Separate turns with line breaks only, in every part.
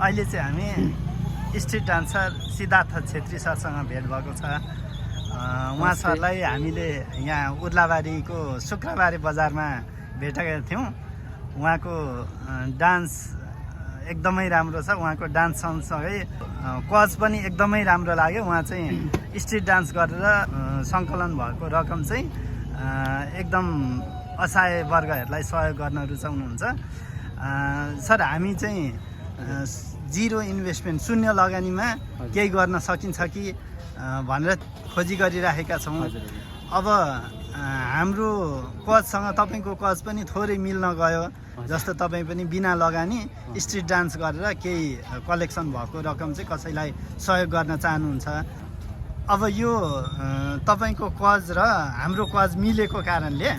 अहिले चाहिँ हामी स्ट्रिट डान्सर सिद्धार्थ छेत्री सरसँग भेट भएको छ। उहाँ सरलाई हामीले यहाँ उर्लाबारीको शुक्रबारे बजारमा भेटेका थियौँ। उहाँको डान्स एकदमै राम्रो छ। उहाँको डान्स सँगसँगै कज पनि एकदमै राम्रो लाग्यो। उहाँ चाहिँ स्ट्रिट डान्स गरेर सङ्कलन भएको रकम चाहिँ एकदम असहाय वर्गहरूलाई सहयोग गर्न रुचाउनुहुन्छ। सर, हामी चाहिँ जिरो इन्भेस्टमेन्ट, शून्य लगानीमा केही गर्न सकिन्छ कि भनेर खोजी गरिराखेका छौँ। अब हाम्रो कजसँग तपाईँको कज पनि थोरै मिल्न गयो। जस्तो तपाईँ पनि बिना लगानी स्ट्रिट डान्स गरेर केही कलेक्सन भएको रकम चाहिँ कसैलाई सहयोग गर्न चाहनुहुन्छ। अब यो तपाईँको कज र हाम्रो कज मिलेको कारणले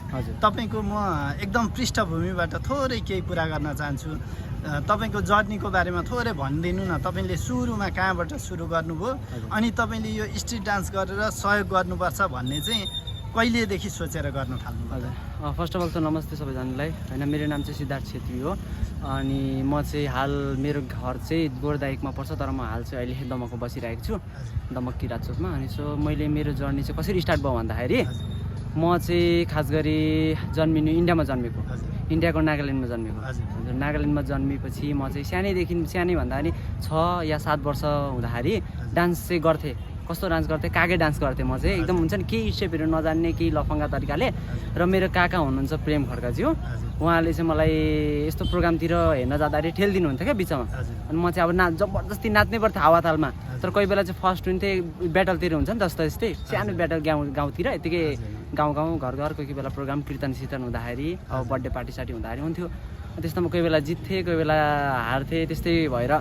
तपाईँको म एकदम पृष्ठभूमिबाट थोरै केही कुरा गर्न चाहन्छु। तपाईँको जर्नीको बारेमा थोरै भनिदिनु न। तपाईँले सुरुमा कहाँबाट सुरु गर्नुभयो अनि तपाईँले यो स्ट्रिट डान्स गरेर सहयोग गर्नुपर्छ भन्ने चाहिँ कहिलेदेखि सोचेर गर्न थाल्नु?
हजुर, फर्स्ट अफ अल त नमस्ते सबैजनालाई। होइन, मेरो नाम चाहिँ सिद्धार्थ छेत्री हो अनि म चाहिँ हाल मेरो घर चाहिँ गोरदाइकमा पर्छ, तर म हाल चाहिँ अहिले दमकमा बसिरहेको छु, दमक किराचोकमा। अनि सो मैले मेरो जर्नी चाहिँ कसरी स्टार्ट भयो भन्दाखेरि म चाहिँ खास गरी जन्मिनु इन्डियामा जन्मेको, इन्डियाको नागाल्यान्डमा जन्मेको। हजुर, नागाल्यान्डमा जन्मेपछि म चाहिँ सानै भन्दाखेरि 6 या 7 वर्ष हुँदाखेरि डान्स चाहिँ गर्थेँ। कस्तो डान्स गर्थेँ? कागे डान्स गर्थेँ म चाहिँ। एकदम हुन्छ नि केही स्टेपहरू नजान्ने, केही लफङ्गा तरिकाले। र मेरो काका हुनुहुन्छ प्रेम खड्काज्यू, उहाँले चाहिँ मलाई यस्तो प्रोग्रामतिर हेर्न जाँदाखेरि ठेलिदिनुहुन्थ्यो क्या बिचमा। अनि म चाहिँ अब जबरजस्ती नाच्नै पर्थ्यो हावातालमा। तर कोही बेला चाहिँ फर्स्ट हुन्थेँ, ब्याटलतिर हुन्छ नि त जस्तै सानो ब्याटल गाउँतिर, यतिकै गाउँ घर कोही बेला प्रोग्राम कीर्तन हुँदाखेरि, अब बर्थडे पार्टी सार्टी हुँदाखेरि हुन्थ्यो। त्यस्तोमा कोही बेला जित्थेँ, कोही बेला हार्थेँ, त्यस्तै भएर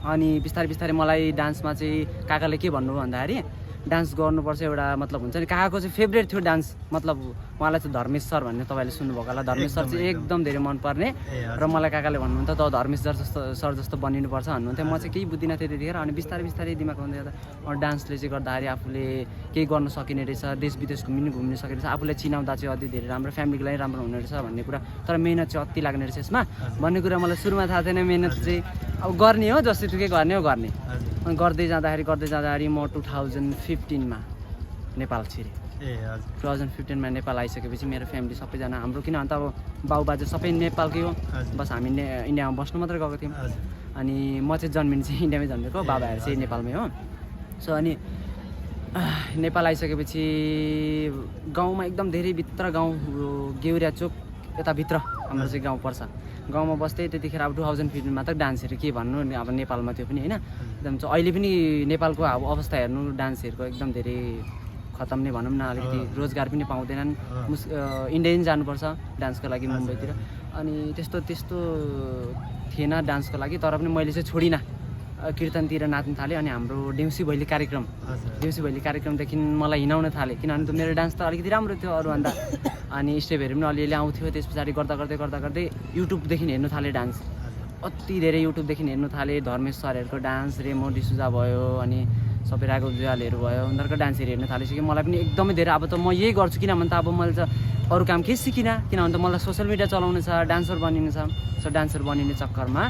अनि बिस्तारै मलाई डान्समा चाहिँ काकाले के भन्नुभयो भन्दाखेरि डान्स गर्नुपर्छ एउटा, मतलब हुन्छ नि काकाको चाहिँ फेभरेट थियो डान्स, मतलब उहाँलाई चाहिँ धर्मेश सर भन्ने तपाईँले सुन्नुभएको होला। धर्मेश सर चाहिँ एकदम धेरै मनपर्ने र मलाई काकाले भन्नुहुन्थ्यो त धर्मेश सर जस्तो बनिनुपर्छ भन्नुहुन्थ्यो। म चाहिँ केही बुझ्दिनँ थिएँ त्यतिखेर। अनि बिस्तारै दिमाग हुँदै जाँदा डान्सले चाहिँ गर्दाखेरि आफूले केही गर्न सकिने रहेछ, देश विदेश घुम्न सकिने रहेछ, आफूलाई चिनाउँदा चाहिँ अति धेरै राम्रो, फ्यामिलीको लागि राम्रो हुने रहेछ भन्ने कुरा। तर मेहनत चाहिँ अति लाग्ने रहेछ यसमा भन्ने कुरा मलाई सुरुमा थाहा थिएन। मेहनत चाहिँ अब गर्ने हो, जस्तै गर्ने हो गर्ने। अनि गर्दै जाँदाखेरि म 2015मा नेपाल छिरेँ। 2015मा नेपाल आइसकेपछि मेरो फ्यामिली सबैजना हाम्रो, किन अन्त अब बाबुबाजे सबै नेपालकै हो, बस हामी इन्डियामा बस्नु मात्रै गएको थियौँ। अनि म चाहिँ जन्मिनु चाहिँ इन्डियामै जन्मेको, बाबाहरू चाहिँ नेपालमै हो। सो अनि नेपाल आइसकेपछि गाउँमा एकदम धेरै भित्र गाउँ गेउरिया चोक यताभित्र हाम्रो चाहिँ गाउँ पर्छ। गाउँमा बस्दै त्यतिखेर अब 2015मा त डान्सहरू के भन्नु, अब नेपालमा त्यो पनि होइन एकदम चाहिँ अहिले पनि नेपालको अब अवस्था हेर्नु डान्सहरूको एकदम धेरै खतम नै भनौँ न। अलिकति रोजगार पनि पाउँदैनन्, इन्डिया जानुपर्छ डान्सको लागि मुम्बईतिर। अनि त्यस्तो थिएन डान्सको लागि। तर पनि मैले चाहिँ छोडिनँ, कीर्तनतिर नाच्न थालेँ। अनि हाम्रो देउसी भैली कार्यक्रमदेखि मलाई हिँडाउन थालेँ, किनभने मेरो डान्स त अलिकति राम्रो थियो अरूभन्दा। अनि स्टेपहरू पनि अलिअलि आउँथ्यो। त्यस पछाडि गर्दै युट्युबदेखि हेर्नु थालेँ डान्स, अति धेरै युट्युबदेखि हेर्नु थालेँ। धर्मेश सरहरूको डान्स, रेमो डिसुजा भयो, अनि सबै राघव जुवालहरू भयो, उनीहरूको डान्सहरू हेर्नु थालिसक्यो। मलाई पनि एकदमै धेरै अब त म यही गर्छु, किनभने त अब मैले त अरू काम केही सिकिनँ, किनभने त मलाई सोसियल मिडिया चलाउनु छ, डान्सर बनिनु छ। सो डान्सर बनिने चक्करमा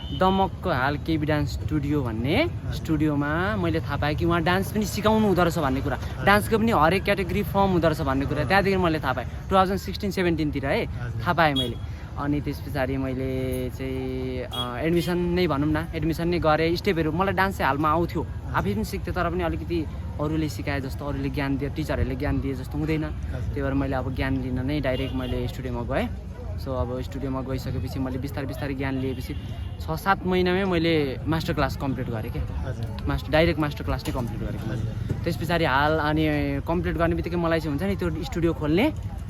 दमकको हाल केबी डान्स स्टुडियो भन्ने स्टुडियोमा मैले थाहा पाएँ कि उहाँ डान्स पनि सिकाउनु हुँदो रहेछ भन्ने कुरा, डान्सको पनि हरेक क्याटेगोरी फर्म हुँदो रहेछ भन्ने कुरा त्यहाँदेखि मैले थाहा पाएँ। 2016-17तिर है थाहा पाएँ मैले। अनि त्यस पछाडि मैले चाहिँ एडमिसन नै भनौँ न, एडमिसन नै गरेँ। स्टेपहरू मलाई डान्स चाहिँ हालमा आउँथ्यो, आफै पनि सिक्थेँ, तर पनि अलिकति अरूले सिकाए जस्तो, अरूले ज्ञान दियो, टिचरहरूले ज्ञान दिए जस्तो हुँदैन। त्यही भएर मैले अब ज्ञान लिन नै डाइरेक्ट मैले स्टुडियोमा गएँ। सो अब स्टुडियोमा गइसकेपछि मैले बिस्तारै ज्ञान लिएपछि 6-7 महिनामै मैले मास्टर क्लास कम्प्लिट गरेँ क्या। डाइरेक्ट मास्टर क्लास नै कम्प्लिट गरेँ मैले। त्यस पछाडि हाल अनि कम्प्लिट गर्ने बित्तिकै मलाई चाहिँ हुन्छ नि त्यो स्टुडियो खोल्ने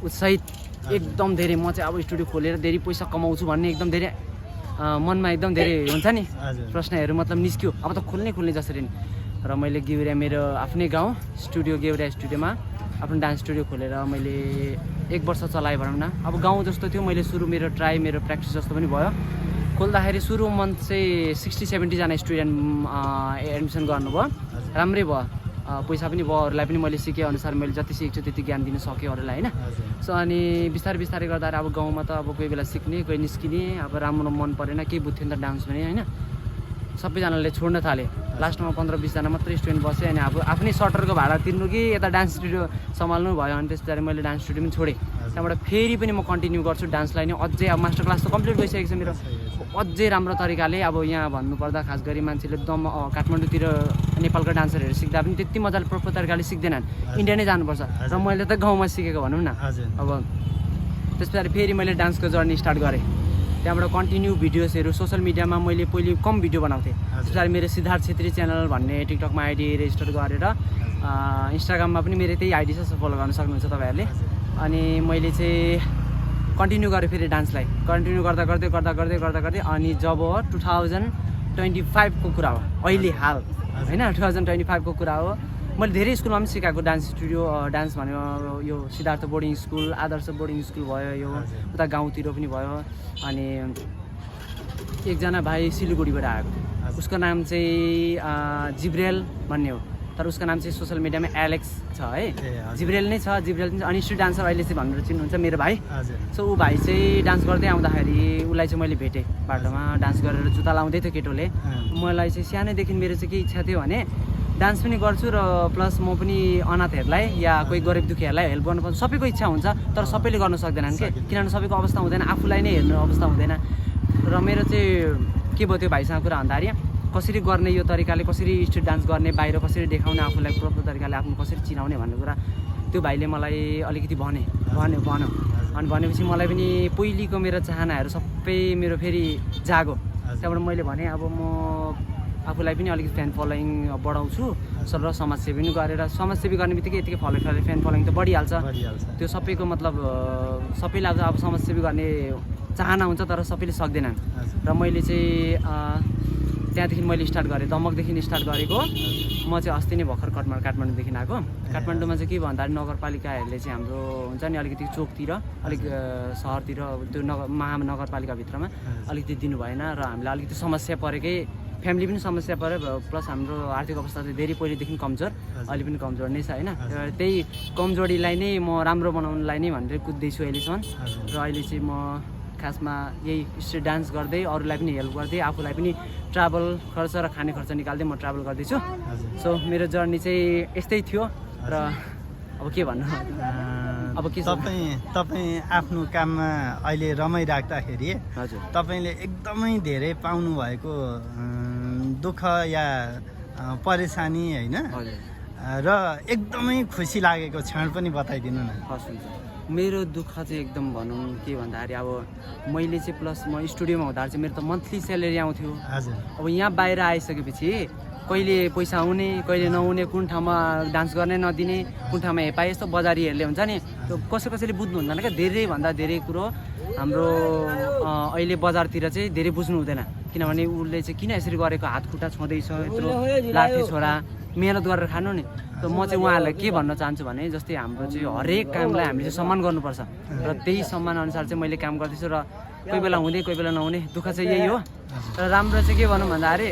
उत्साहित एकदम धेरै, म चाहिँ अब स्टुडियो खोलेर धेरै पैसा कमाउँछु भन्ने एकदम धेरै मनमा एकदम धेरै हुन्छ नि प्रश्नहरू मतलब निस्क्यो। अब त खोल्ने जसरी नि। र मैले गेउरिया मेरो आफ्नै गाउँ गेउरिया स्टुडियोमा आफ्नो डान्स स्टुडियो खोलेर मैले 1 वर्ष चलाएँ भनौँ न। अब गाउँ जस्तो थियो, मैले सुरु मेरो प्र्याक्टिस जस्तो पनि भयो। खोल्दाखेरि सुरु मन्थ चाहिँ 60-70 जना स्टुडेन्ट एडमिसन गर्नुभयो, राम्रै भयो, पैसा पनि भयो, अरूलाई पनि मैले सिकेँ अनुसार मैले जति सिक्छु त्यति ज्ञान दिन सकेँ अरूलाई होइन। सो अनि बिस्तारै गर्दा अब गाउँमा त अब कोही बेला सिक्ने, कोही निस्किने, अब राम्रो मन परेन, केही बुझ्थ्यो नि त डान्स पनि होइन। सबैजनाले छोड्न थाले। लास्टमा 15-20 जना मात्रै स्टुडेन्ट बसेँ अनि अब आफ्नै सटरको भाडा तिर्नु कि यता डान्स स्टुडियो सम्हाल्नु भयो। अनि त्यस पछाडि मैले डान्स स्टुडियो पनि छोडेँ। त्यहाँबाट फेरि पनि म कन्टिन्यू गर्छु डान्सलाई नै अझै। अब मास्टर क्लास त कम्प्लिट भइसकेको छ मेरो, अझै राम्रो तरिकाले। अब यहाँ भन्नुपर्दा खास गरी मान्छेले काठमाडौँतिर नेपालको डान्सरहरू सिक्दा पनि त्यति मजाले प्रोपर तरिकाले सिक्दैनन्, इन्डिया नै जानुपर्छ। र मैले त गाउँमा सिकेको भनौँ न। अब त्यस पछाडि फेरि मैले डान्सको जर्नी स्टार्ट गरेँ। त्यहाँबाट कन्टिन्यू भिडियोजहरू सोसियल मिडियामा मैले पहिले कम भिडियो बनाउँथेँ। त्यस पछाडि मेरो सिद्धार्थ छेत्री च्यानल भन्ने टिकटकमा आइडी रेजिस्टर गरेर इन्स्टाग्राममा पनि मेरो त्यही आइडी छ, फलो गर्न सक्नुहुन्छ तपाईँहरूले। अनि मैले चाहिँ कन्टिन्यू गरेँ फेरि डान्सलाई, कन्टिन्यू गर्दा गर्दै अनि जब 2025 को कुरा हो, अहिले हाल होइन 2025 को कुरा हो। मैले धेरै स्कुलमा पनि सिकाएको डान्स स्टुडियो, डान्स भन्यो यो सिद्धार्थ बोर्डिङ स्कुल, आदर्श बोर्डिङ स्कुल भयो, यो उता गाउँतिर पनि भयो। अनि एकजना भाइ सिलगढीबाट आएको थियो, उसको नाम चाहिँ जिब्रेल भन्ने हो, तर उसको नाम चाहिँ सोसियल मिडियामा एलेक्स छ है, जिब्रेल नै छ। जिब्रेल अनि स्ट्रिट डान्सर अहिले चाहिँ भनेर चिन्नुहुन्छ मेरो भाइ। सो ऊ भाइ चाहिँ डान्स गर्दै आउँदाखेरि उसलाई चाहिँ मैले भेटेँ बाटोमा, डान्स गरेर जुत्ता लाउँदै थियो केटोले। मलाई चाहिँ सानैदेखि मेरो चाहिँ के इच्छा थियो भने डान्स पनि गर्छु र प्लस म पनि अनाथहरूलाई या कोही गरिब दुखीहरूलाई हेल्प गर्नुपर्छ। सबैको इच्छा हुन्छ तर सबैले गर्न सक्दैनन् के, किनभने सबैको अवस्था हुँदैन, आफूलाई नै हेर्ने अवस्था हुँदैन। र मेरो चाहिँ के भयो त्यो भाइसँग कुरा भन्दाखेरि कसरी गर्ने यो तरिकाले, कसरी स्ट्रिट डान्स गर्ने, बाहिर कसरी देखाउने, आफूलाई प्रोपर तरिकाले आफ्नो कसरी चिनाउने भन्ने कुरा त्यो भाइले मलाई अलिकति भन्यो। अनि भनेपछि मलाई पनि पहिलेको मेरो चाहनाहरू सबै मेरो फेरि जागो। त्यहाँबाट मैले भने अब म आफूलाई पनि अलिकति फ्यान फलोइङ बढाउँछु र समाजसेवी पनि गरेर, समाजसेवी गर्ने बित्तिकै यतिकै फ्यान फलोइङ त बढिहाल्छ। त्यो सबैको मतलब सबैलाई अब समाजसेवी गर्ने चाहना हुन्छ तर सबैले सक्दैनन्। र मैले चाहिँ त्यहाँदेखि मैले स्टार्ट गरेँ, दमकदेखि स्टार्ट गरेको। म चाहिँ अस्ति नै भर्खर काठमाडौँदेखि आएको। काठमाडौँमा चाहिँ के भन्दाखेरि नगरपालिकाहरूले चाहिँ हाम्रो हुन्छ नि अलिकति चोकतिर अलिक सहरतिर त्यो महानगरपालिकाभित्रमा अलिकति दिनु भएन र हामीलाई अलिकति समस्या परेकै, फ्यामिली पनि समस्या पऱ्यो, प्लस हाम्रो आर्थिक अवस्था चाहिँ धेरै पहिलेदेखि कमजोर, अहिले पनि कमजोर नै छ होइन। त्यही कमजोरीलाई नै म राम्रो बनाउनलाई नै भनेर कुद्दैछु अहिलेसम्म। र अहिले चाहिँ म खासमा यही स्ट्रिट डान्स गर्दै अरूलाई पनि हेल्प गर्दै आफूलाई पनि ट्राभल खर्च र खाने खर्च निकाल्दै म ट्राभल गर्दैछु। सो मेरो जर्नी चाहिँ यस्तै थियो। र अब के भन्नु, अब के
तपाईँ आफ्नो काममा अहिले रमाइराख्दाखेरि
हजुर
तपाईँले एकदमै धेरै पाउनु भएको दुःख या परेशानी होइन र एकदमै खुसी लागेको क्षण पनि बताइदिनु न।
हस् हुन्छ। मेरो दुःख चाहिँ एकदम भनौँ के भन्दाखेरि अब मैले चाहिँ प्लस म स्टुडियोमा हुँदाखेरि चाहिँ मेरो त मन्थली स्यालेरी आउँथ्यो।
हजुर।
अब यहाँ बाहिर आइसकेपछि कहिले पैसा आउने कहिले नहुने, कुन ठाउँमा डान्स गर्ने नदिने, कुन ठाउँमा हेपाए, यस्तो बजारीहरूले हुन्छ नि त्यो कसैले बुझ्नु हुँदैन क्या। धेरैभन्दा धेरै कुरो हाम्रो अहिले बजारतिर चाहिँ धेरै बुझ्नु हुँदैन, किनभने उसले चाहिँ किन यसरी गरेको, हात खुट्टा छँदैछ, यत्रो लाठे छोरा मेहनत गरेर खानु नि। त म चाहिँ उहाँहरूलाई के भन्न चाहन्छु भने जस्तै हाम्रो चाहिँ हरेक कामलाई हामीले चाहिँ सम्मान गर्नुपर्छ र त्यही सम्मान अनुसार चाहिँ मैले काम गर्दैछु। र कोही बेला हुने कोही बेला नहुने दुःख चाहिँ यही हो। र राम्रो चाहिँ के भनौँ भन्दाखेरि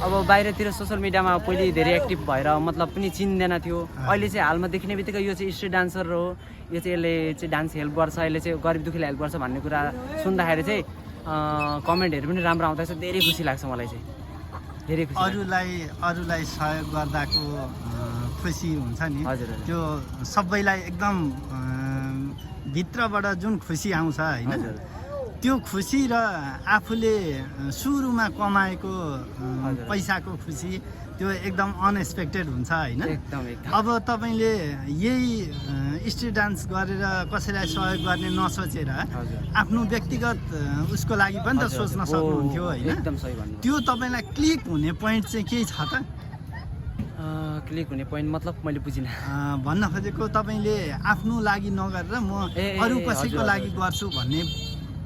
अब बाहिरतिर सोसियल मिडियामा पहिले धेरै एक्टिभ भएर मतलब पनि चिन्दैन थियो। अहिले चाहिँ हालमा देखिने बित्तिकै यो चाहिँ स्ट्रिट डान्सर हो, यो चाहिँ यसले चाहिँ डान्स हेल्प गर्छ, यसले चाहिँ गरिब दुखीलाई हेल्प गर्छ भन्ने कुरा सुन्दाखेरि चाहिँ कमेन्टहरू पनि राम्रो आउँदैछ, धेरै खुसी लाग्छ मलाई चाहिँ, धेरै खुसी।
अरूलाई सहयोग गर्दाको खुसी हुन्छ नि,
हजुर
त्यो सबैलाई एकदम भित्रबाट जुन खुसी आउँछ होइन, त्यो खुसी र आफूले सुरुमा कमाएको पैसाको खुसी त्यो एकदम अनएक्सपेक्टेड हुन्छ होइन। अब तपाईँले यही स्ट्रिट डान्स गरेर कसैलाई सहयोग गर्ने नसोचेर आफ्नो व्यक्तिगत उसको लागि पनि त सोच्न सक्नुहुन्थ्यो होइन। त्यो तपाईँलाई क्लिक हुने पोइन्ट चाहिँ केही छ त?
क्लिक हुने पोइन्ट मतलब मैले बुझिनँ।
भन्न खोजेको तपाईँले आफ्नो लागि नगरेर म अरू कसैको लागि गर्छु भन्ने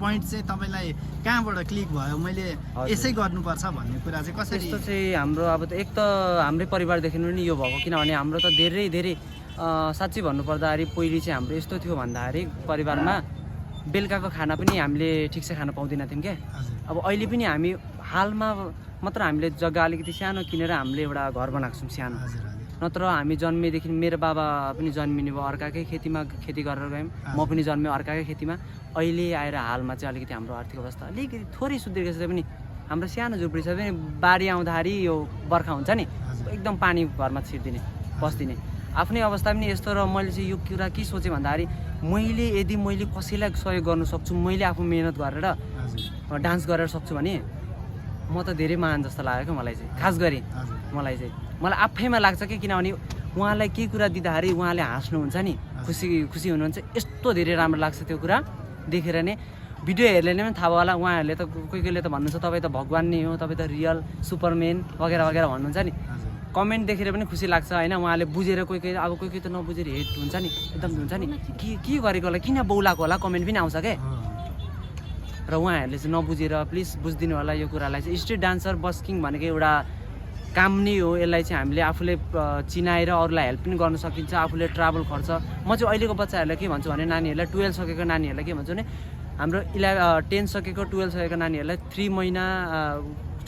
पोइन्ट चाहिँ तपाईँलाई कहाँबाट क्लिक भयो, मैले यसै गर्नुपर्छ भन्ने कुरा चाहिँ कसरी?
यस्तो चाहिँ हाम्रो अब त एक त हाम्रै परिवारदेखि पनि यो भएको, किनभने हाम्रो त धेरै साँच्चै भन्नुपर्दाखेरि पहिले चाहिँ हाम्रो यस्तो थियो भन्दाखेरि परिवारमा बेलुकाको खाना पनि हामीले ठिकसे खान पाउँदैन थियौँ क्या। अब अहिले पनि हामी हालमा मात्र हामीले जग्गा अलिकति सानो किनेर हामीले एउटा घर बनाएको छौँ सानो, नत्र हामी जन्मेदेखि मेरो बाबा पनि जन्मिनु भयो अर्काकै खेतीमा खेती गरेर गयौँ, म पनि जन्मेँ अर्काकै खेतीमा। अहिले आएर हालमा चाहिँ अलिकति हाम्रो आर्थिक अवस्था अलिकति थोरै सुध्रिएको छ पनि हाम्रो सानो झुपडी छ भने बाढी आउँदाखेरि यो बर्खा हुन्छ नि एकदम पानी घरमा छिर्दिने पस्दिने आफ्नै अवस्था पनि यस्तो। र मैले चाहिँ यो कुरा के सोचेँ भन्दाखेरि यदि मैले कसैलाई सहयोग गर्न सक्छु, मैले आफू मेहनत गरेर डान्स गरेर सक्छु भने म त धेरै महान जस्तो लाग्यो क्या मलाई चाहिँ। खास गरी मलाई आफैमा लाग्छ कि किनभने उहाँलाई केही कुरा दिँदाखेरि उहाँले हाँस्नुहुन्छ नि, खुसी हुनुहुन्छ, यस्तो धेरै राम्रो लाग्छ त्यो कुरा देखेर नै। भिडियो हेर्ने पनि थाहा भयो होला, उहाँहरूले त कोहीले त भन्नुहुन्छ तपाईँ त भगवान् नै हो, तपाईँ त रियल सुपरम्यान वगेरा वगेरा भन्नुहुन्छ नि। कमेन्ट देखेर पनि खुसी लाग्छ होइन। उहाँले बुझेर कोही त नबुझेर हेट हुन्छ नि, एकदम हुन्छ नि के गरेको होला, किन बौलाको होला कमेन्ट पनि आउँछ क्या। र उहाँहरूले चाहिँ नबुझेर प्लिज बुझिदिनु होला यो कुरालाई चाहिँ। स्ट्रिट डान्सर बस्किङ भनेको एउटा काम नै हो, यसलाई चाहिँ हामीले आफूले चिनाएर अरूलाई हेल्प पनि गर्न सकिन्छ। आफूले ट्राभल खर्च म चाहिँ अहिलेको बच्चाहरूलाई के भन्छु भने नानीहरूलाई 12 सकेको नानीहरूलाई के भन्छु भने हाम्रो 10 सकेको 12 सकेको नानीहरूलाई 3 महिना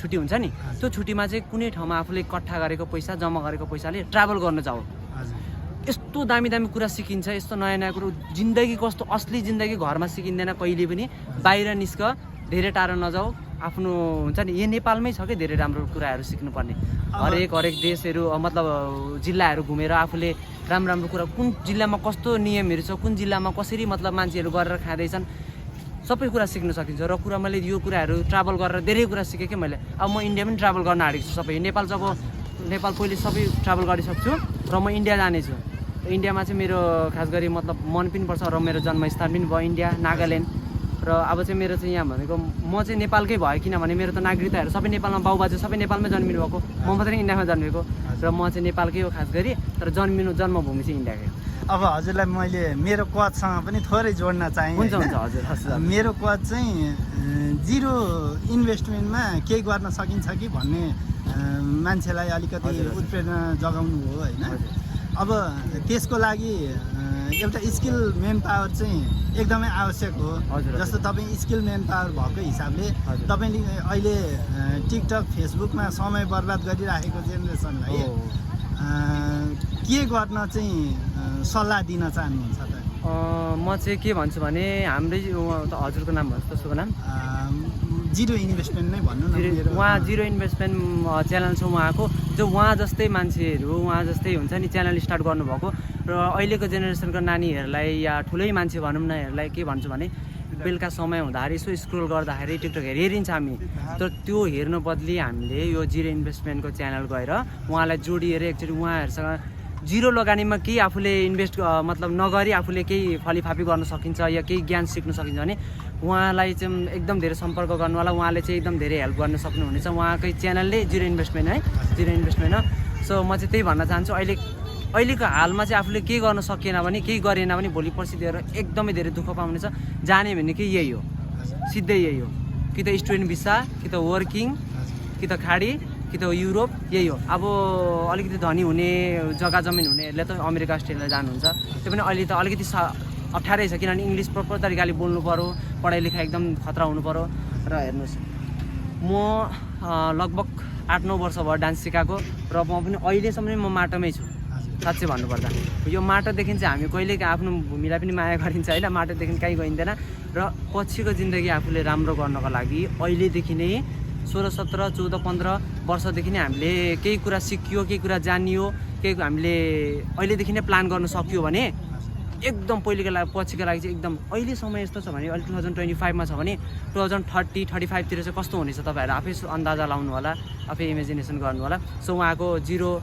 छुट्टी हुन्छ नि, त्यो छुट्टीमा चाहिँ कुनै ठाउँमा आफूले इकट्ठा गरेको पैसा जम्मा गरेको पैसाले ट्राभल गर्न जाऊ। यस्तो दामी कुरा सिकिन्छ, यस्तो नयाँ कुरो। जिन्दगी कस्तो असली जिन्दगी घरमा सिकिँदैन कहिले पनि। बाहिर निस्क, धेरै टाढो नजाऊ, आफ्नो हुन्छ नि यो नेपालमै छ कि धेरै राम्रो कुराहरू सिक्नुपर्ने। हरेक देशहरू मतलब जिल्लाहरू घुमेर आफूले राम्रो कुरा, कुन जिल्लामा कस्तो नियमहरू छ, कुन जिल्लामा कसरी मतलब मान्छेहरू गरेर खाँदैछन्, सबै कुरा सिक्न सकिन्छ। र मैले यो कुराहरू ट्राभल गरेर धेरै कुरा सिकेँ कि मैले। अब म इन्डिया पनि ट्राभल गर्न आँटेको छु, सबै नेपाल पहिले सबै ट्राभल गरिसक्छु र म इन्डिया जानेछु। इन्डियामा चाहिँ मेरो खास गरी मतलब मन पनि पर्छ र मेरो जन्मस्थान पनि भयो इन्डिया, नागाल्यान्ड। र अब चाहिँ मेरो चाहिँ यहाँ भनेको म चाहिँ नेपालकै भयो, किनभने मेरो त नागरिकताहरू सबै नेपालमा, बाउबाजे सबै नेपालमै जन्मिनु भएको, म मात्रै इन्डियामा जन्मेको। र म चाहिँ नेपालकै हो खास गरी, तर जन्मभूमि चाहिँ इन्डियाकै।
अब हजुरलाई मैले मेरो कोचसँग पनि थोरै जोड्न चाहेँ।
हुन्छ हजुर।
मेरो कोच चाहिँ 0 इन्भेस्टमेन्टमा केही गर्न सकिन्छ कि भन्ने मान्छेलाई अलिकति उत्प्रेरणा जगाउनु हो होइन। अब त्यसको लागि एउटा स्किल मेन पावर चाहिँ एकदमै आवश्यक हो। जस्तो तपाईँ स्किल मेन पावर भएको हिसाबले तपाईँले अहिले टिकटक फेसबुकमा समय बर्बाद गरिराखेको जेनेरेसनलाई के गर्न चाहिँ सल्लाह दिन चाहनुहुन्छ त?
म चाहिँ के भन्छु भने हाम्रै हजुरको नाम भन्छु त, शुभ नाम?
0 इन्भेस्टमेन्ट नै भन्नु न।
उहाँ 0 इन्भेस्टमेन्ट च्यानल छ उहाँको, जो उहाँ जस्तै मान्छेहरू उहाँ जस्तै हुन्छ नि च्यानल स्टार्ट गर्नुभएको। र अहिलेको जेनेरेसनको नानीहरूलाई या ठुलै मान्छे भनौँ न हरूलाई के भन्छु भने बेलुका समय हुँदाखेरि यसो स्क्रोल गर्दाखेरि टिकटक हेरिन्छ हामी, तर त्यो हेर्नु बदली हामीले यो 0 इन्भेस्टमेन्टको च्यानल गएर उहाँलाई जोडिएर एकचोटि उहाँहरूसँग 0 लगानीमा केही आफूले इन्भेस्ट मतलब नगरी आफूले केही फलिफापी गर्न सकिन्छ या केही ज्ञान सिक्न सकिन्छ भने उहाँलाई चाहिँ एकदम धेरै सम्पर्क गर्नु होला, उहाँले चाहिँ एकदम धेरै हेल्प गर्न सक्नुहुनेछ। उहाँकै च्यानलले 0 इन्भेस्टमेन्ट है, 0 इन्भेस्टमेन्ट हो। सो म चाहिँ त्यही भन्न चाहन्छु, अहिलेको हालमा चाहिँ आफूले केही गर्न सकिएन भने, केही गरेन भने भोलि पर्सि दिएर एकदमै धेरै दुःख पाउनेछ। जाने भने कि यही हो, सिधै यही हो, कि त स्टुडेन्ट भिसा, कि त वर्किङ, कि त खाडी, कि त युरोप, यही हो। अब अलिकति धनी हुने जग्गा जमिन हुनेहरूले त अमेरिका अस्ट्रेलिया जानुहुन्छ, त्यो पनि अहिले त अलिकति अप्ठ्यारै छ, किनभने इङ्ग्लिस प्रपर तरिकाले बोल्नु पऱ्यो, पढाइ लेखाइ एकदम खतरा हुनु पऱ्यो। र हेर्नुहोस् म लगभग 8-9 वर्ष भयो डान्स सिकाएको, र म पनि अहिलेसम्म म माटोमै छु। साँच्चै भन्नुपर्दा यो माटोदेखि चाहिँ हामी कहिले आफ्नो भूमिलाई पनि माया गरिन्छ होइन, माटोदेखि कहीँ गइँदैन। र पछिको जिन्दगी आफूले राम्रो गर्नको लागि अहिलेदेखि नै 16, 17, 14, 15 वर्षदेखि नै हामीले केही कुरा सिकियो, केही कुरा जानियो, केही हामीले अहिलेदेखि नै प्लान गर्न सक्यो भने एकदम पहिलेको लागि पछिको लागि चाहिँ एकदम। अहिले समय यस्तो छ भने अहिले 2025मा छ भने 2030-35 तिर चाहिँ कस्तो हुनेछ तपाईँहरू आफै अन्दाजा लाउनु होला, आफै इमेजिनेसन गर्नु होला। सो उहाँको 0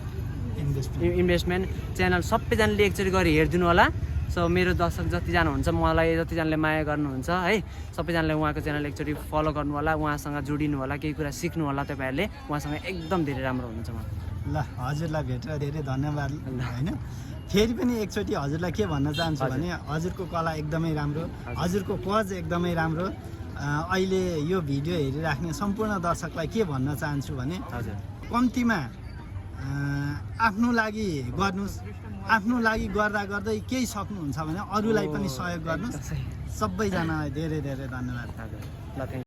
इन्भेस्टमेन्ट च्यानल सबैजनाले एकचोटि गरी हेरिदिनु होला। सो मेरो दर्शक जतिजना हुन्छ, मलाई जतिजनाले माया गर्नुहुन्छ है, सबैजनाले उहाँको च्यानल एकचोटि फलो गर्नु होला, उहाँसँग जोडिनु होला, केही कुरा सिक्नु होला तपाईँहरूले, उहाँसँग एकदम धेरै राम्रो हुनुहुन्छ।
ल हजुरलाई भेटेर धेरै धन्यवाद होइन। फेरि पनि एकचोटि हजुरलाई के भन्न चाहन्छु भने हजुरको कला एकदमै राम्रो, हजुरको कोच एकदमै राम्रो। अहिले यो भिडियो हेरिराख्ने सम्पूर्ण दर्शकलाई के भन्न चाहन्छु भने कम्तीमा आफ्नो लागि गर्नुहोस्, आफ्नो लागि गर्दा गर्दै केही सक्नुहुन्छ भने अरूलाई पनि सहयोग गर्नुहोस्। सबैजनालाई धेरै धेरै धन्यवाद।